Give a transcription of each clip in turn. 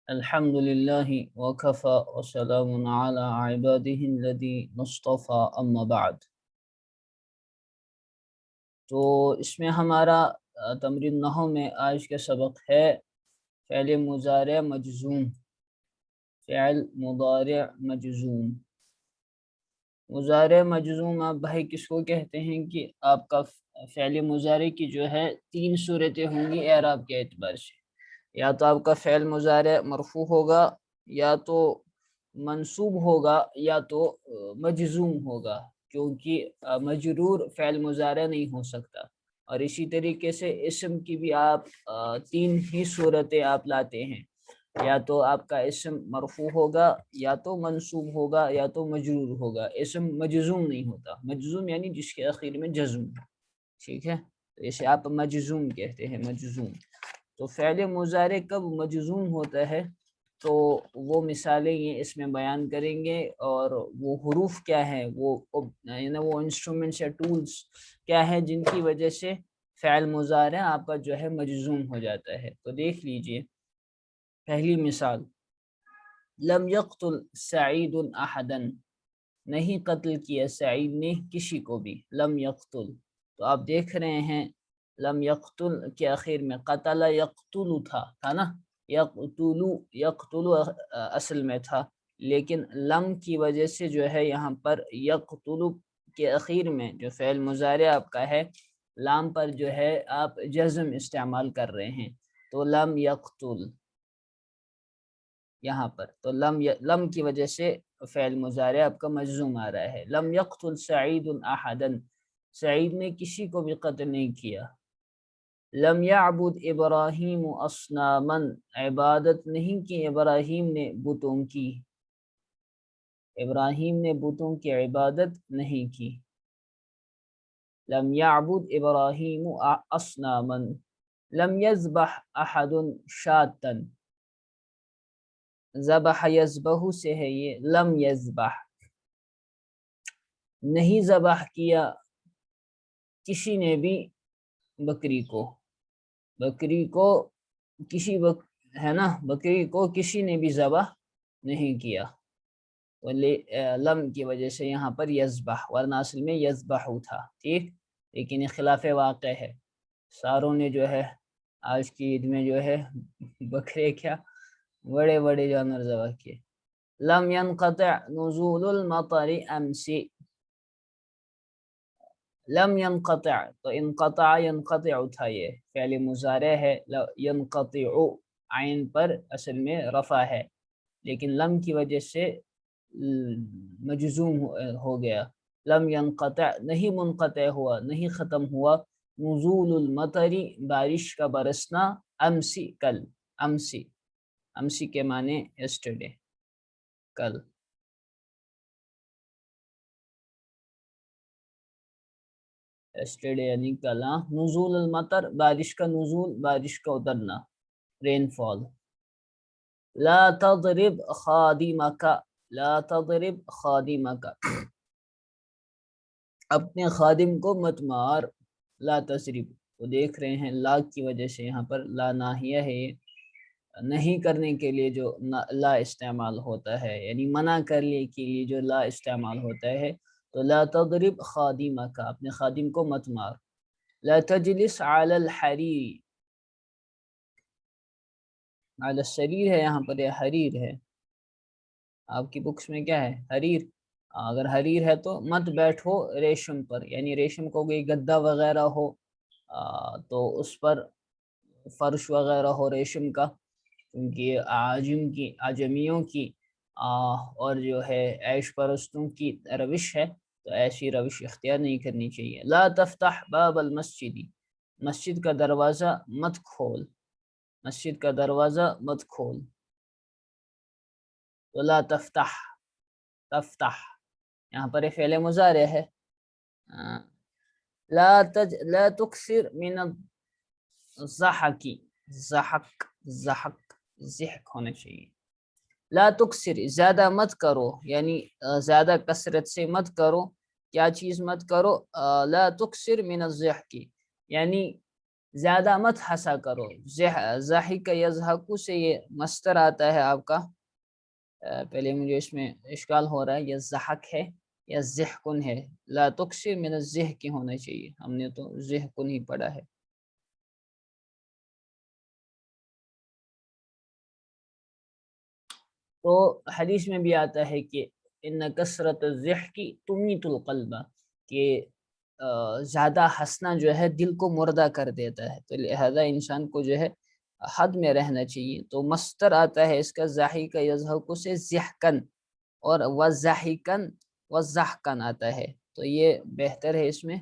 الحمد للہ وکفى وسلام علی عباده الذین اصطفى اما بعد۔ تو اس میں ہمارا تمرین نحو میں آج کا سبق ہے فعل مضارع مجزوم۔ فعل مضارع مجزوم، مضارع مجزوم آپ بھائی کس کو کہتے ہیں کہ آپ کا فعل مضارع کی جو ہے تین صورتیں ہوں گی اعراب کے اعتبار سے۔ یا تو آپ کا فعل مضارع مرفوع ہوگا، یا تو منصوب ہوگا، یا تو مجزوم ہوگا، کیونکہ مجرور فعل مضارع نہیں ہو سکتا۔ اور اسی طریقے سے اسم کی بھی آپ تین ہی صورتیں آپ لاتے ہیں، یا تو آپ کا اسم مرفوع ہوگا، یا تو منصوب ہوگا، یا تو مجرور ہوگا۔ اسم مجزوم نہیں ہوتا، مجزوم یعنی جس کے آخر میں جزم، ٹھیک ہے، تو اسے آپ مجزوم کہتے ہیں، مجزوم۔ تو فعل مضارع کب مجزوم ہوتا ہے تو وہ مثالیں یہ اس میں بیان کریں گے، اور وہ حروف کیا ہے، وہ انسٹرومنٹس یا ٹولز کیا ہے جن کی وجہ سے فعل مضارع آپ کا جو ہے مجزوم ہو جاتا ہے۔ تو دیکھ لیجئے پہلی مثال، لم یقتل سعید احدا، نہیں قتل کیا سعید نے کسی کو بھی، لم یقتل۔ تو آپ دیکھ رہے ہیں لم یقتل کے آخر میں قتل یقتل تھا نا، یقتل اصل میں تھا، لیکن لم کی وجہ سے جو ہے یہاں پر یقتل کے اخیر میں جو فعل مضارع آپ کا ہے، لام پر جو ہے آپ جزم استعمال کر رہے ہیں، تو لم یقتل یہاں پر، تو لم کی وجہ سے فعل مضارع آپ کا مجزوم آ رہا ہے۔ لم یقتل سعید احدا، سعید نے کسی کو بھی قتل نہیں کیا۔ لم یعبد ابراہیم اصناما، عبادت نہیں کی ابراہیم نے بتوں کی، ابراہیم نے بتوں کی عبادت نہیں کی۔ لم یعبد ابراہیم اصناما، لم یذبح احد شاتا، ذبح یذبح سے ہے یہ، لم یذبح نہیں ذبح کیا کسی نے بھی بکری کو، بکری کو کسی ہے نا، بکری کو کسی نے بھی ذبح نہیں کیا، تو لم کی وجہ سے یہاں پر یذبح، ورنہ اصل میں یذبح تھا، ٹھیک، لیکن یہ خلاف واقع ہے۔ ساروں نے جو ہے آج کی عید میں جو ہے بکرے کیا بڑے بڑے جانور ذبح کیے۔ لم ينقطع نزول المطر امس، لم ينقطع، تو انقطع ينقطع تھا، یہ فعل مضارع ہے، ينقطع عین پر اصل میں رفع ہے، لیکن لم کی وجہ سے مجزوم ہو گیا۔ لم ينقطع نہیں منقطع ہوا، نہیں ختم ہوا، نزول المطر بارش کا برسنا، امسی کل، امسی، امسی کے معنی یسٹرڈے کل۔ یسٹرڈے یعنی کل، نزول المطر بارش کا نزول، بارش کا اترنا، رین فال۔ لا تضرب خادمک، لا تضرب خادمک، اپنے خادم کو مت مار، لا تضرب، وہ دیکھ رہے ہیں لا کی وجہ سے یہاں پر لا ناہیہ ہے، نہیں کرنے کے لیے جو لا استعمال ہوتا ہے، یعنی منع کرنے کے لیے جو لا استعمال ہوتا ہے، تو لا تضرب خادمک، اپنے خادم کو مت مار۔ لا تجلس علی الحریر، علی السریر ہے یہاں پر، یہ حریر ہے، آپ کی بکس میں کیا ہے، حریر، اگر حریر ہے تو مت بیٹھو ریشم پر، یعنی ریشم کو کوئی گدا وغیرہ ہو تو اس پر فرش وغیرہ ہو ریشم کا، کیونکہ عجمیوں کی اور جو ہے عیش پرستوں کی روش ہے، تو ایسی روش اختیار نہیں کرنی چاہیے۔ لا تفتح باب المسجد، مسجد کا دروازہ مت کھول، مسجد کا دروازہ مت کھول، تو لا تفتح، تفتح یہاں پر فعل مضارع ہے۔ لا تکثر من الضحک، ضحک، ضحک، ضحک ہونا چاہیے۔ لا تکثر زیادہ مت کرو، یعنی زیادہ کثرت سے مت کرو، کیا چیز مت کرو، لا تکثر من الضحک، یعنی زیادہ مت ہنسا کرو. ضحک یضحک سے یہ مصدر آتا ہے آپ کا. پہلے مجھے اس میں اشکال ہو رہا ہے، یہ ضحک ہے یا ضحکن ہے. لا تکثر من الضحک ہونا چاہیے، ہم نے تو ضحکن ہی پڑھا ہے. تو حدیث میں بھی آتا ہے کہ ان کثرت الضحک تمیت القلب، کہ زیادہ ہنسنا جو ہے دل کو مردہ کر دیتا ہے، تو لہذا انسان کو جو ہے حد میں رہنا چاہیے. تو مصدر آتا ہے اس کا ضحک یضحک سے ضحکن، اور وضحکن وضحکن آتا ہے. تو یہ بہتر ہے اس میں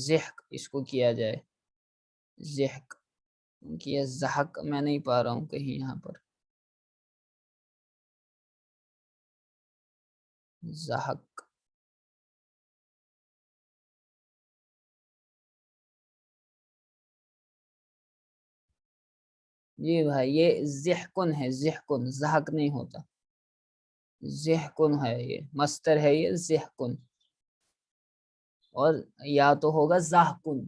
ضحک اس کو کیا جائے، ضحک، کیونکہ یہ ضحک میں نہیں پا رہا ہوں کہیں یہاں پر. ضحک، جی بھائی یہ ضحکن ہے، ضحکن، ضحک نہیں ہوتا، ضحکن ہے، یہ مصدر ہے، یہ ضحکن. اور یا تو ہوگا ضحکن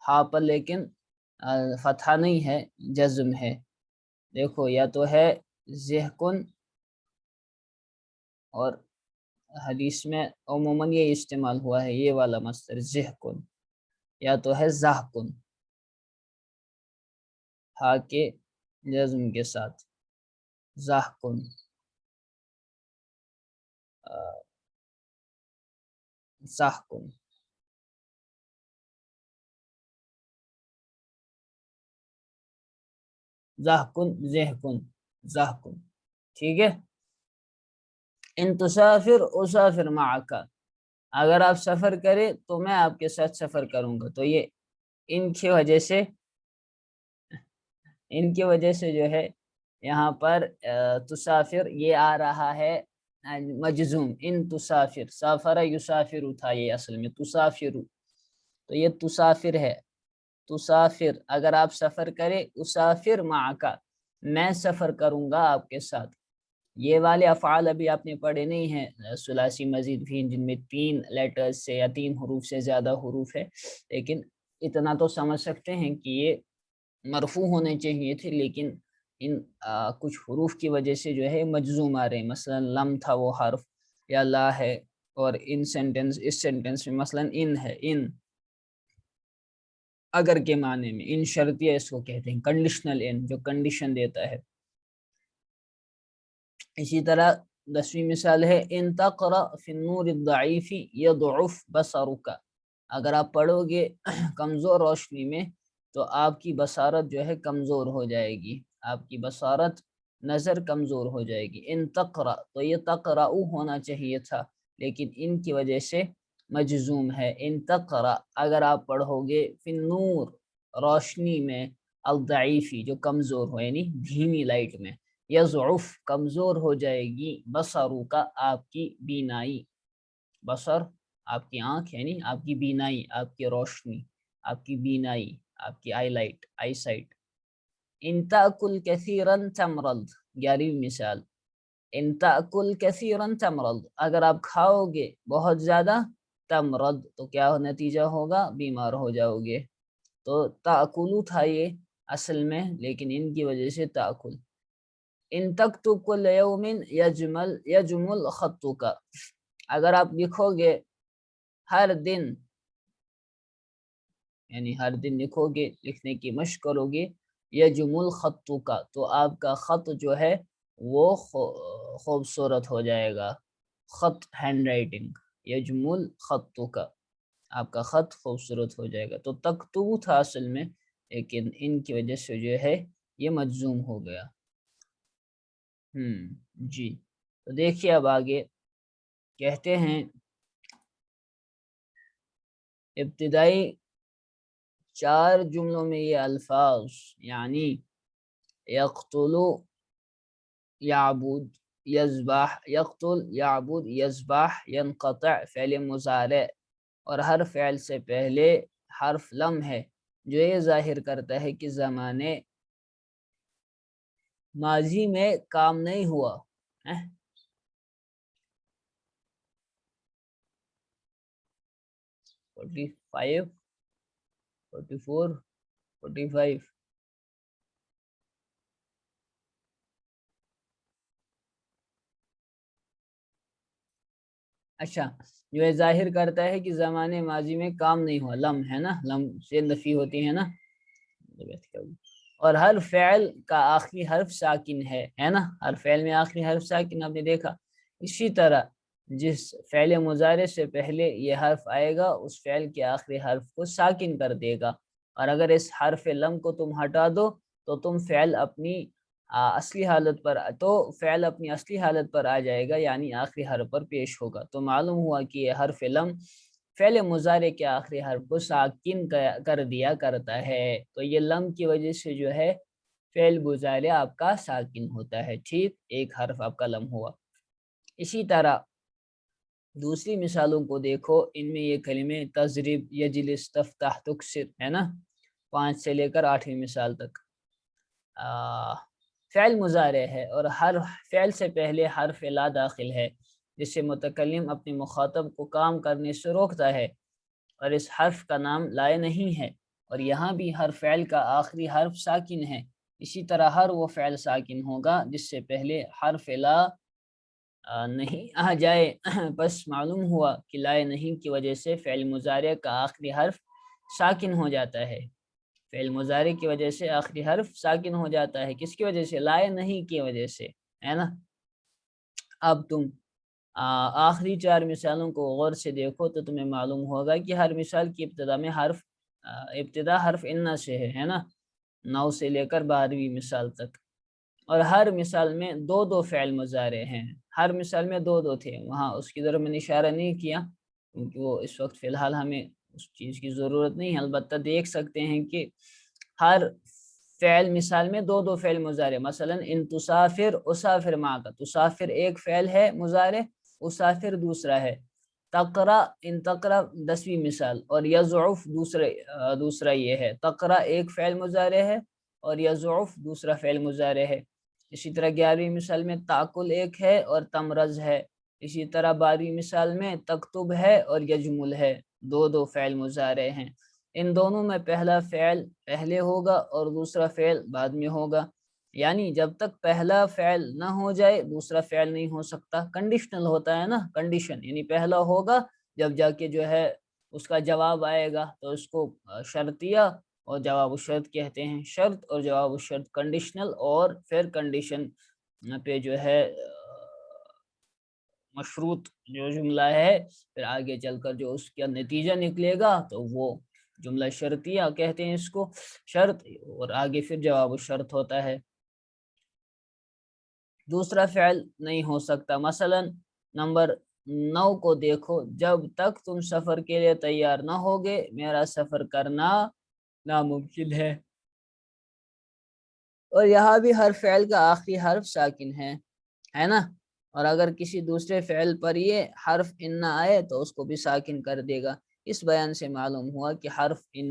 ہاں پر، لیکن فتحہ نہیں ہے، جزم ہے. دیکھو یا تو ہے ضحکن، اور حدیث میں عموماً یہ استعمال ہوا ہے یہ والا مصدر ضحکن، یا تو ہے ضحکن ہا کے جزم کے ساتھ، ضحکن، ضحکن. ضحکن، ضحکن، ضحکن، ٹھیک ہے. ان تسافر اسافر معک، اگر آپ سفر کریں تو میں آپ کے ساتھ سفر کروں گا. تو یہ ان کی وجہ سے، ان کی وجہ سے جو ہے یہاں پر تسافر یہ آ رہا ہے مجزوم. ان تسافر، سافر یسافر تھا یہ اصل میں، تسافر، تو یہ تسافر ہے. تسافر اگر آپ سفر کریں، اسافر معک میں سفر کروں گا آپ کے ساتھ. یہ والے افعال ابھی آپ نے پڑھے نہیں ہیں ثلاثی مزید بھی، جن میں 3 لیٹرز سے یا 3 حروف سے زیادہ حروف ہے، لیکن اتنا تو سمجھ سکتے ہیں کہ یہ مرفوع ہونے چاہیے تھے، لیکن ان کچھ حروف کی وجہ سے جو ہے مجزوم آ رہے ہیں. مثلا لم تھا وہ حرف، یا لا ہے، اور ان سینٹنس، اس سینٹنس میں مثلا ان ہے، ان اگر کے معنی میں، ان شرطیہ اس کو کہتے ہیں، کنڈیشنل ان جو کنڈیشن دیتا ہے. اسی طرح 10ویں مثال ہے ان تقرأ فی النور الضعیف یضعف بصرک، اگر آپ پڑھو گے کمزور روشنی میں تو آپ کی بصارت جو ہے کمزور ہو جائے گی، آپ کی بصارت، نظر کمزور ہو جائے گی. ان تقرأ، تو یہ تقرأ ہونا چاہیے تھا، لیکن ان کی وجہ سے مجزوم ہے. ان تقرأ اگر آپ پڑھو گے فی النور روشنی میں، الضعیفی جو کمزور ہو، یعنی دھیمی لائٹ میں، یضعف کمزور ہو جائے گی، بصرو کا آپ کی بینائی، بصر آپ کی آنکھ، یعنی آپ کی بینائی، آپ کی روشنی، آپ کی بینائی، آپ کی آئی لائٹ، آئی سائٹ. ان تأکل کثیرا تمرض، 11ویں مثال. ان تأکل کثیرا تمرض، اگر آپ کھاؤ گے بہت زیادہ، تمرض تو کیا نتیجہ ہوگا، بیمار ہو جاؤ گے. تو تأکلو تھا یہ اصل میں، لیکن ان کی وجہ سے تأکل. ان تکتب کل یوم یجمل خطک، اگر آپ لکھو گے ہر دن، یعنی ہر دن لکھو گے، لکھنے کی مشق کرو گے، یجمل خطک تو آپ کا خط جو ہے وہ خوبصورت ہو جائے گا. خط ہینڈ رائٹنگ، یجمل خطک آپ کا خط خوبصورت ہو جائے گا. تو تکتب تھا اصل میں، لیکن ان کی وجہ سے جو ہے یہ مجزوم ہو گیا. جی. تو دیکھیے اب آگے کہتے ہیں ابتدائی 4 جملوں میں یہ الفاظ، یعنی یقتل، یعبد، یذبح، یقتل، یعبد، یذبح، ینقطع فعل مضارع، اور ہر فعل سے پہلے حرف لم ہے جو یہ ظاہر کرتا ہے کہ زمانے ماضی میں کام نہیں ہوا. 45، 44، 45। اچھا، جو ہے ظاہر کرتا ہے کہ زمانے ماضی میں کام نہیں ہوا، لم ہے نا، لم سے نفی ہوتی ہے نا، اور ہر فعل کا آخری حرف ساکن ہے نا، ہر فعل میں آخری حرف ساکن، آپ نے دیکھا۔ اسی طرح جس فعل مضارع سے پہلے یہ حرف آئے گا اس فعل کے آخری حرف کو ساکن کر دے گا، اور اگر اس حرف لم کو تم ہٹا دو تو تم فعل اپنی اصلی حالت پر، تو فعل اپنی اصلی حالت پر آ جائے گا، یعنی آخری حرف پر پیش ہوگا۔ تو معلوم ہوا کہ یہ حرف لم فعل مضارع کے آخری حرف کو ساکن کر دیا کرتا ہے، تو یہ لم کی وجہ سے جو ہے فعل مضارع آپ کا ساکن ہوتا ہے، ٹھیک، ایک حرف آپ کا لم ہوا۔ اسی طرح دوسری مثالوں کو دیکھو، ان میں یہ کلمے تضرب، یجلس، تفتح، تکسر ہے نا، 5 سے لے کر 8ویں مثال تک فعل مضارع ہے، اور ہر فعل سے پہلے حرف لا داخل ہے، جس سے متکلم اپنے مخاطب کو کام کرنے سے روکتا ہے، اور اس حرف کا نام لائے نہیں ہے، اور یہاں بھی ہر فعل کا آخری حرف ساکن ہے۔ اسی طرح ہر وہ فعل ساکن ہوگا جس سے پہلے حرف لا نہیں آ جائے، بس معلوم ہوا کہ لائے نہیں کی وجہ سے فعل مضارع کا آخری حرف ساکن ہو جاتا ہے، فعل مضارع کی وجہ سے آخری حرف ساکن ہو جاتا ہے، کس کی وجہ سے؟ لائے نہیں کی وجہ سے، ہے نا۔ اب تم آخری 4 مثالوں کو غور سے دیکھو تو تمہیں معلوم ہوگا کہ ہر مثال کی ابتدا حرف ان سے ہے نا، 9 سے لے کر 12ویں مثال تک، اور ہر مثال میں 2 فعل مضارع ہیں، ہر مثال میں 2 تھے، وہاں اس کی طرف میں نے اشارہ نہیں کیا کیونکہ وہ اس وقت فی الحال ہمیں اس چیز کی ضرورت نہیں ہے، البتہ دیکھ سکتے ہیں کہ ہر فعل مثال میں 2 فعل مضارع، مثلا ان تسافر اسافر معک، تسافر ایک فعل ہے مضارع، اسافر دوسرا ہے، تقرا ان تقرا 10ویں مثال، اور یضعف دوسرا یہ ہے، تقرا ایک فعل مضارع ہے اور یضعف دوسرا فعل مضارع ہے۔ اسی طرح 11ویں مثال میں تاکل ایک ہے اور تمرز ہے، اسی طرح 12ویں مثال میں تکتب ہے اور یجمل ہے، 2 فعل مضارع ہیں، ان دونوں میں پہلا فعل پہلے ہوگا اور دوسرا فعل بعد میں ہوگا، یعنی جب تک پہلا فعل نہ ہو جائے دوسرا فعل نہیں ہو سکتا، کنڈیشنل ہوتا ہے نا، کنڈیشن یعنی پہلا ہوگا جب جا کے جو ہے اس کا جواب آئے گا تو اس کو شرطیہ اور جواب الشرط کہتے ہیں، شرط اور جواب الشرط کنڈیشنل، اور پھر کنڈیشن پہ جو ہے مشروط جو جملہ ہے، پھر آگے چل کر جو اس کا نتیجہ نکلے گا تو وہ جملہ شرطیہ کہتے ہیں اس کو، شرط، اور آگے پھر جواب الشرط ہوتا ہے۔ دوسرا فعل نہیں ہو سکتا، مثلا نمبر 9 کو دیکھو، جب تک تم سفر کے لیے تیار نہ ہوگے میرا سفر کرنا ناممکن اور یہاں بھی ہر فعل کا آخری حرف ساکن ہے نا، اور اگر کسی دوسرے فعل پر یہ حرف ان نہ آئے تو اس کو بھی ساکن کر دے گا۔ اس بیان سے معلوم ہوا کہ حرف ان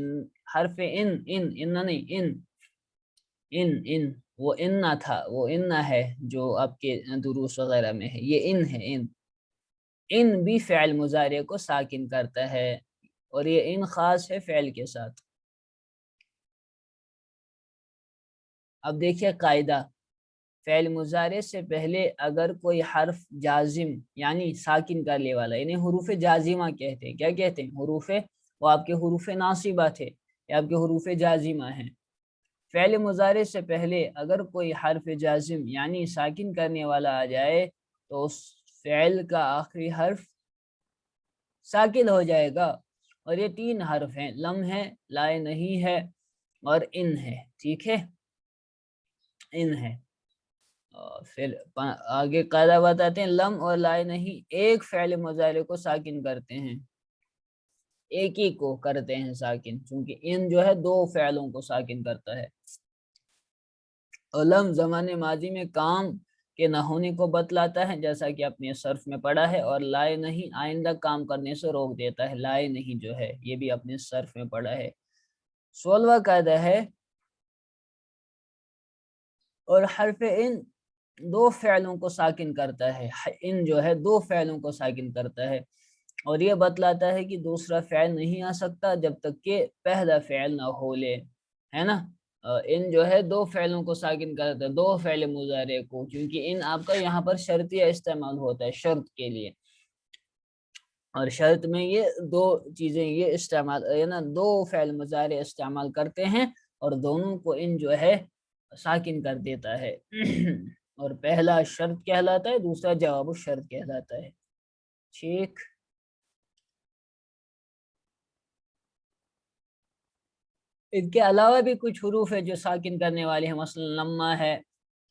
وہ ان نہ تھا، وہ ان نہ ہے جو آپ کے دروس وغیرہ میں ہے، یہ ان ہے، ان بھی فعل مضارع کو ساکن کرتا ہے، اور یہ ان خاص ہے فعل کے ساتھ۔ اب دیکھیے قاعدہ، فعل مضارع سے پہلے اگر کوئی حرف جازم یعنی ساکن کرنے والا، یعنی حروف جازمہ کہتے ہیں، کیا کہتے ہیں؟ حروف، وہ آپ کے حروف ناصبہ تھے یا آپ کے حروف جازمہ ہیں، فعل مضارع سے پہلے اگر کوئی حرف جازم یعنی ساکن کرنے والا آ جائے تو اس فعل کا آخری حرف ساکن ہو جائے گا، اور یہ 3 حرف ہیں، لم ہے، لائے نہیں ہے اور ان ہے، ٹھیک ہے، ان ہے۔ پھر آگے قاعدہ بتاتے ہیں، لم اور لائے نہیں ایک فعل مضارع کو ساکن کرتے ہیں، ایک ہی کو کرتے ہیں ساکن، چونکہ ان جو ہے 2 فعلوں کو ساکن کرتا ہے، اور لم زمانے ماضی میں کام کے نہ ہونے کو بتلاتا ہے جیسا کہ آپ نے صرف میں پڑھا ہے، اور لائے نہیں آئندہ کام کرنے سے روک دیتا ہے، لائے نہیں جو ہے یہ بھی آپ نے صرف میں پڑھا ہے۔ 16واں قاعدہ ہے، اور حرف ان 2 فعلوں کو ساکن کرتا ہے، ان جو ہے 2 فعلوں کو ساکن کرتا ہے، اور یہ بتلاتا ہے کہ دوسرا فعل نہیں آ سکتا جب تک کہ پہلا فعل نہ ہو لے، ہے نا. ان جو ہے دو فعلوں کو ساکن کرتا ہے، دو فعل مضارع کو، کیونکہ ان آپ کا یہاں پر شرطیہ استعمال ہوتا ہے شرط کے لیے، اور شرط میں یہ دو چیزیں یہ استعمال نا دو فعل مضارع استعمال کرتے ہیں، اور دونوں کو ان جو ہے ساکن کر دیتا ہے. اور پہلا شرط کہلاتا ہے، دوسرا جواب الشرط کہلاتا ہے. ٹھیک. ان کے علاوہ بھی کچھ حروف ہے جو ساکن کرنے والے ہیں، مثلا لما ہے،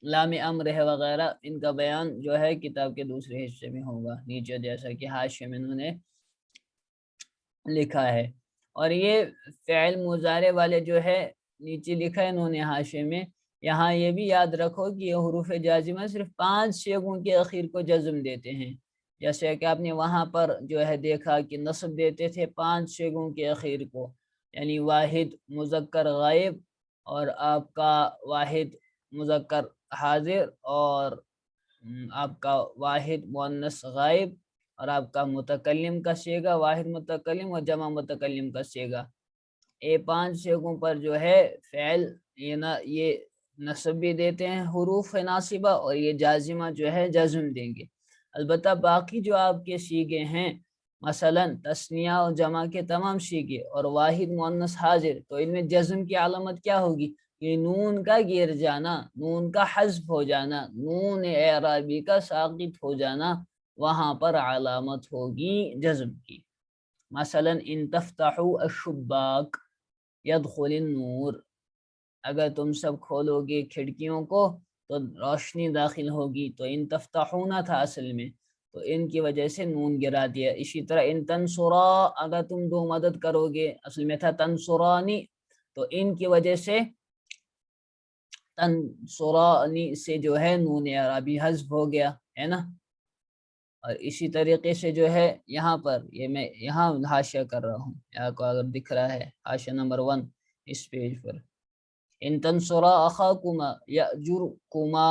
لام امر ہے وغیرہ. ان کا بیان جو ہے کتاب کے دوسرے حصے میں ہوگا نیچے، جیسا کہ حاشیے میں انہوں نے لکھا ہے. اور یہ فعل مضارع والے جو ہے نیچے لکھا ہے انہوں نے حاشیے میں. یہاں یہ بھی یاد رکھو کہ یہ حروف جازمہ صرف 5 صیغوں کے اخیر کو جزم دیتے ہیں. جیسے کہ آپ نے وہاں پر جو ہے دیکھا کہ نصب دیتے تھے 5 صیغوں کے اخیر کو، یعنی واحد مذکر غائب، اور آپ کا واحد مذکر حاضر، اور آپ کا واحد مؤنث غائب، اور آپ کا متکلم کا صیغہ، واحد متکلم اور جمع متکلم کا صیغہ. یہ 5 صیغوں پر جو ہے فعل یہ نصب بھی دیتے ہیں حروف ناصبہ، اور یہ جازمہ جو ہے جزم دیں گے. البتہ باقی جو آپ کے صیغے ہیں، مثلا تثنیہ اور جمع کے تمام صیغے اور واحد مؤنث حاضر، تو ان میں جزم کی علامت کیا ہوگی؟ یہ نون کا گر جانا، نون کا حذف ہو جانا، نون اعرابی کا ساقط ہو جانا، وہاں پر علامت ہوگی جزم کی. مثلا ان تفتحوا الشباک یدخل النور، اگر تم سب کھولو گے کھڑکیوں کو تو روشنی داخل ہوگی. تو ان تفتحونا تھا اصل میں، تو ان کی وجہ سے نون گرا دیا. اسی طرح ان تنصرا، اگر تم دو مدد کرو گے، اصل میں تھا تنصرانی، تو ان کی وجہ سے تنصرانی سے جو ہے نون اعرابی حذف ہو گیا، ہے نا. اور اسی طریقے سے جو ہے یہاں پر یہ میں یہاں حاشیہ کر رہا ہوں، یہاں کو اگر دکھ رہا ہے حاشیہ نمبر 1 اس پیج پر. ان تنصرا اخاکما یأجرکما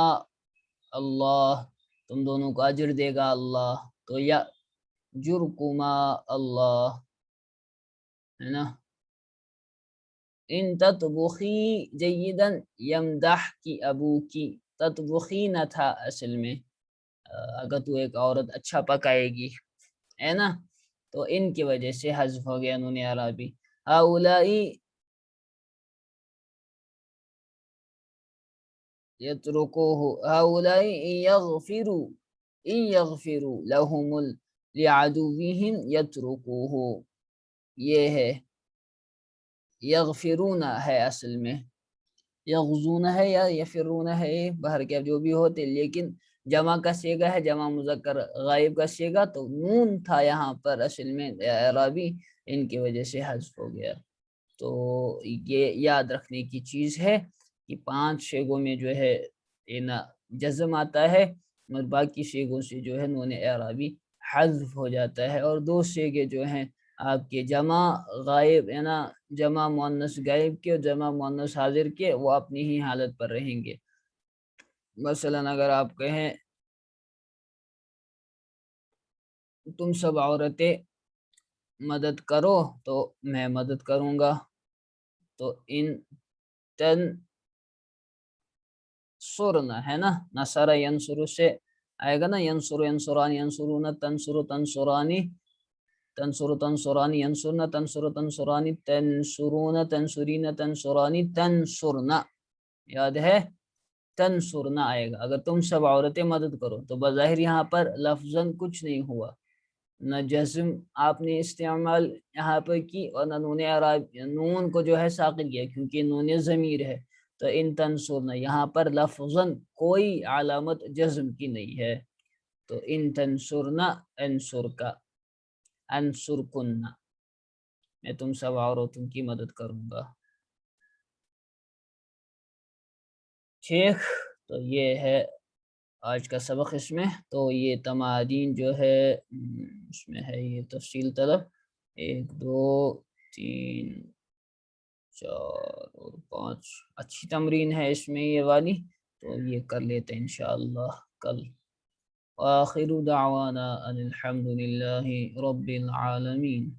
اللہ، تم دونوں کو اجر دے گا اللہ، تو یأجرکما اللہ، ہے نا. ان تطبخی جیدا یمدح کی ابو کی، تطبخی نہ تھا اصل میں، اگر تو ایک عورت اچھا پکائے گی، ہے نا، تو ان کی وجہ سے حذف ہو گیا نون عربی. ہؤلائی یترکوہ، ہؤلائی ان یغفروا لهم لعدوهم یترکوہ، یہ ہے یغفرون ہے اصل میں، یغزون ہے یا یفرون ہے، بہر کیا جو بھی ہوتے، لیکن جمع کا صیغہ ہے، جمع مذکر غائب کا صیغہ، تو نون تھا یہاں پر اصل میں اعرابی، ان کی وجہ سے حذف ہو گیا. تو یہ یاد رکھنے کی چیز ہے کہ 5 صیغوں میں جو ہے جزم آتا ہے، اور باقی صیغوں سے جو ہے نون اعرابی حذف ہو جاتا ہے. اور 2 صیغے جو ہیں آپ کے جمع غائب جمع مؤنث غائب کے اور جمع مؤنث حاضر کے، وہ اپنی ہی حالت پر رہیں گے. مثلا اگر آپ کہیں تم سب عورتیں مدد کرو، تو میں مدد کروں گا، تو ان تن سرنا ہے نا، نصر ینصر سے آئے گا نا، ینصر ینصرانی ینصرون تنصر تنصرانی تنصر تنصرانی ینصرن تنصر تنصرانی تنصرون تنصرین تنصرانی تنصرنا، یاد ہے تنصرنا آئے گا. اگر تم سب عورتیں مدد کرو، تو بظاہر یہاں پر لفظاً کچھ نہیں ہوا، نہ جزم آپ نے استعمال یہاں پر کی، اور نہ نون کو جو ہے ساقط کیا، کیونکہ نون ضمیر ہے. تو ان تنصرنا یہاں پر لفظاً کوئی علامت جزم کی نہیں ہے. تو ان تنصرنا انصر کا انصر کننا، میں تم سب عورتوں کی مدد کروں گا. ٹھیک. تو یہ ہے آج کا سبق اس میں. تو یہ تمارین جو ہے اس میں ہے یہ تفصیل طلب 1 2 3 4 اور 5 اچھی تمرین ہے اس میں یہ والی، تو یہ کر لیتے ہیں انشاءاللہ کل. آخر دعوانا ان الحمد للہ رب العالمین.